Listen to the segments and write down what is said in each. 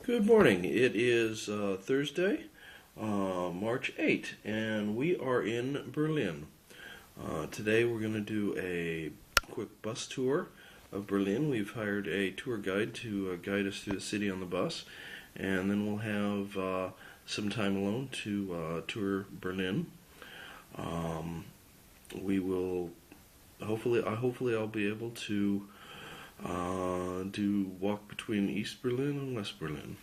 Good morning. It is Thursday, March 8th, and we are in Berlin. Today we're going to do a quick bus tour of Berlin. We've hired a tour guide to guide us through the city on the bus, and then we'll have some time alone to tour Berlin. We will hopefully I'll be able to do walk between East Berlin and West Berlin.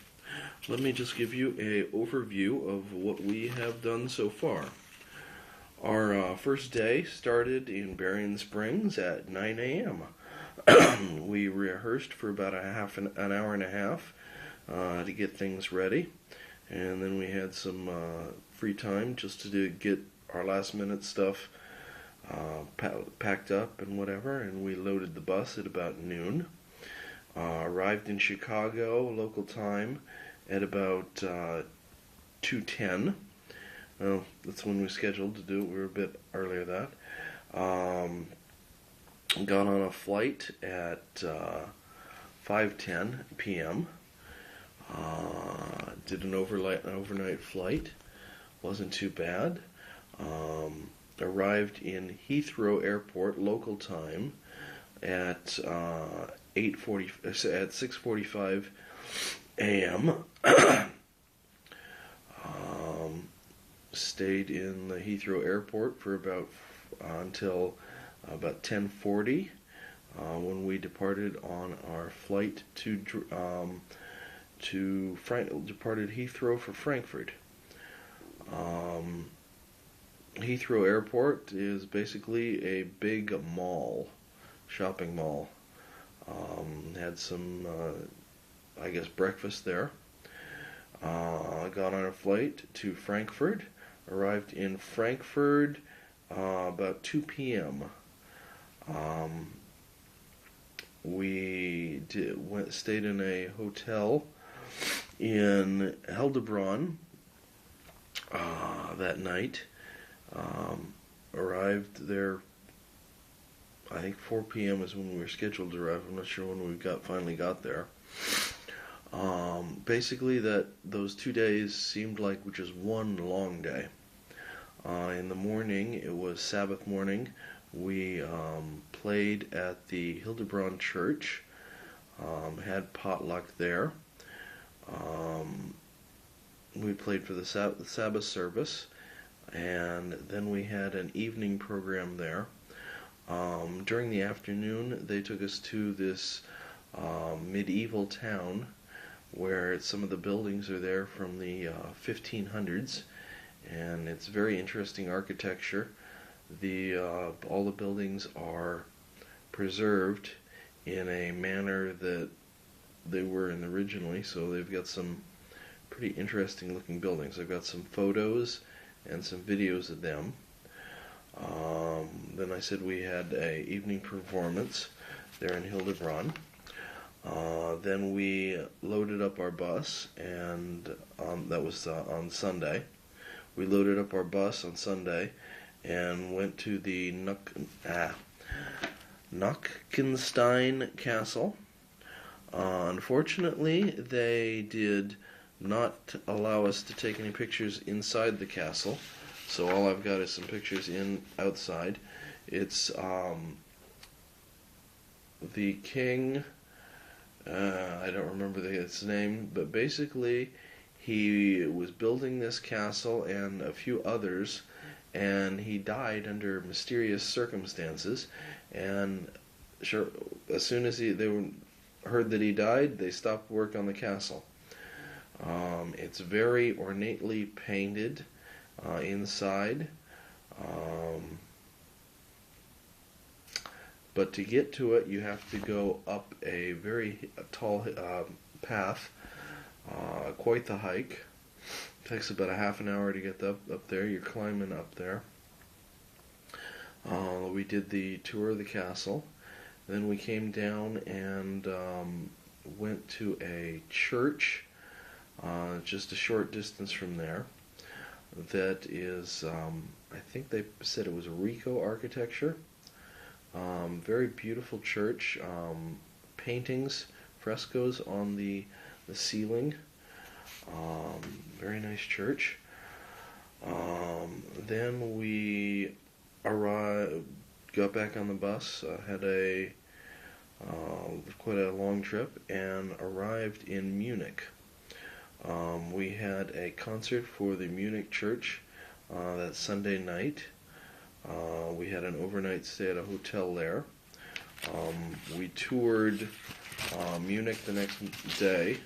Let me just give you an overview of what we have done so far. Our first day started in Berrien Springs at 9 a.m. We rehearsed for about an hour and a half to get things ready, and then we had some free time just to get our last minute stuff packed up and whatever, and we loaded the bus at about noon. Arrived in Chicago local time at about 2:10. That's when we scheduled to do it. We were a bit earlier than that. Got on a flight at 5:10 p.m. Did an overnight flight. Wasn't too bad. Arrived in Heathrow Airport local time at 6:45 a.m. Stayed in the Heathrow Airport for until about 10:40 when we departed on our flight departed Heathrow for Frankfurt. Heathrow Airport is basically a big shopping mall. Had some, breakfast there. Got on a flight to Frankfurt. Arrived in Frankfurt about 2 p.m. We stayed in a hotel in Heilbronn that night. Arrived there, I think 4 p.m. is when we were scheduled to arrive. I'm not sure when we finally got there. Basically, those 2 days seemed like just one long day. In the morning, it was Sabbath morning. We played at the Heilbronn Church. Had potluck there. We played for the Sabbath service. And then we had an evening program there. During the afternoon, they took us to this medieval town where some of the buildings are there from the 1500s, and it's very interesting architecture. All the buildings are preserved in a manner that they were in originally, so they've got some pretty interesting looking buildings. I've got some photos and some videos of them. Then I said we had a evening performance there in Heilbronn. Then we loaded up our bus, and that was on Sunday. We loaded up our bus on Sunday and went to the Nachkenstein Castle. Unfortunately, they did not allow us to take any pictures inside the castle, so all I've got is some pictures outside. It's the king, I don't remember his name, but basically he was building this castle and a few others, and he died under mysterious circumstances, and as soon as they heard that he died, they stopped work on the castle. It's very ornately painted inside, but to get to it, you have to go up a very tall path, quite the hike. It takes about a half an hour to get up there. You're climbing up there. We did the tour of the castle. Then we came down and went to a church just a short distance from there. That is, I think they said it was Rico architecture. Very beautiful church. Paintings, frescoes on the ceiling. Very nice church. Then we arrived, got back on the bus, had a quite a long trip, and arrived in Munich. We had a concert for the Munich church that Sunday night. We had an overnight stay at a hotel there. We toured Munich the next day.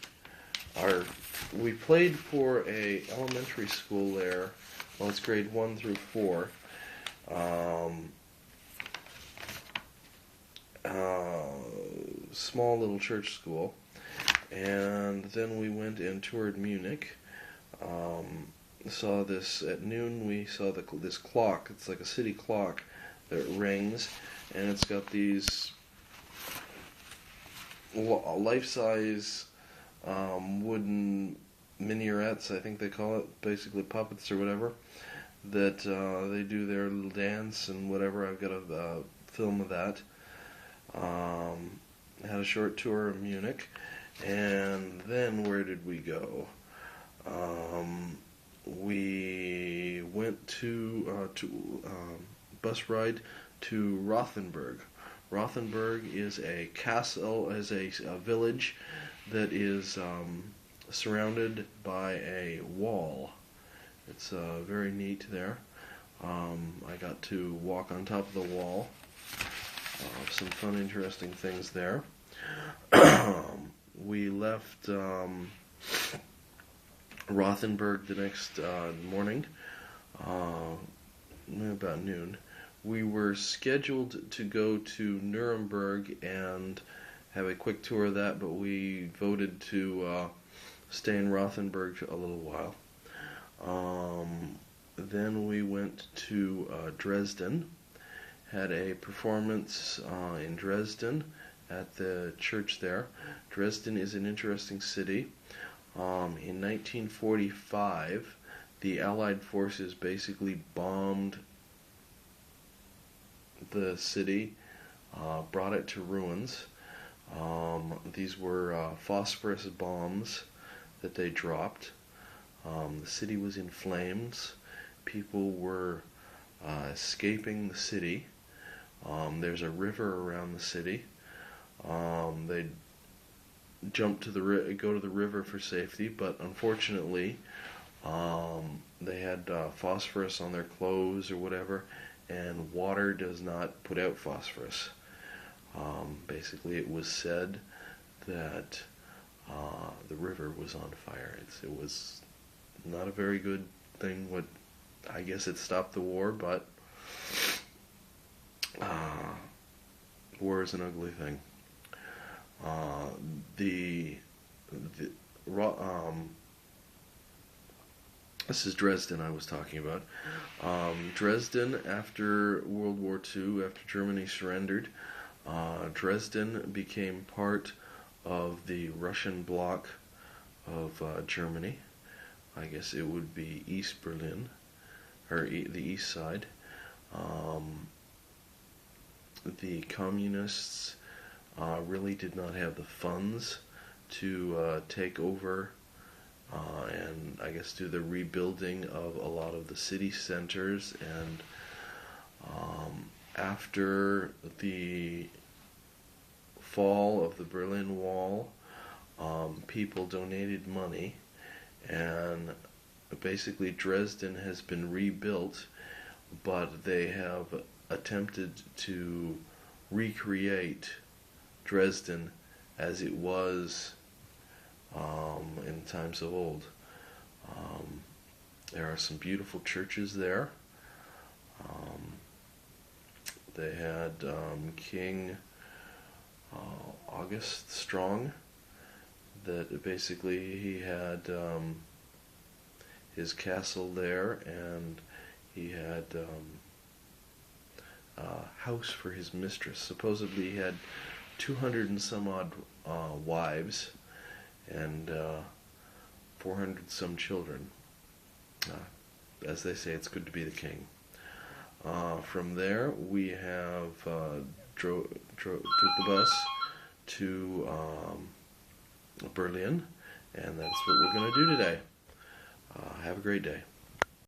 We played for a elementary school there. Well, it's grade 1 through 4. Small little church school. And then we went and toured Munich. Saw this at noon. We saw this clock. It's like a city clock that rings, and it's got these life-size wooden minarets, I think they call it, basically puppets or whatever, that they do their little dance and whatever. I've got a film of that. Had a short tour of Munich, and then where did we go? We went to bus ride to Rothenburg. Rothenburg is a castle, is a village that is surrounded by a wall. It's very neat there. I got to walk on top of the wall. Some fun, interesting things there. We left Rothenburg the next morning, about noon. We were scheduled to go to Nuremberg and have a quick tour of that, but we voted to stay in Rothenburg a little while. Then we went to Dresden, had a performance in Dresden at the church there. Dresden is an interesting city. In 1945, the Allied forces basically bombed the city, brought it to ruins. These were phosphorus bombs that they dropped. The city was in flames. People were escaping the city. There's a river around the city. They jump to go to the river for safety, but unfortunately, they had phosphorus on their clothes or whatever, and water does not put out phosphorus. Basically, it was said that the river was on fire. It was not a very good thing. I guess it stopped the war, but war is an ugly thing. This is Dresden I was talking about. Dresden, after World War II, after Germany surrendered, Dresden became part of the Russian bloc of Germany. I guess it would be East Berlin, or the east side. The communists really did not have the funds to take over and I guess do the rebuilding of a lot of the city centers. And after the fall of the Berlin Wall, people donated money, and basically Dresden has been rebuilt, but they have attempted to recreate Dresden as it was in times of old. There are some beautiful churches there. They had King August Strong, that basically he had his castle there, and he had a house for his mistress. Supposedly he had 200 and some odd wives and 400 some children. As they say, it's good to be the king. From there, we have took the bus to Berlin, And that's what we're going to do today. Have a great day.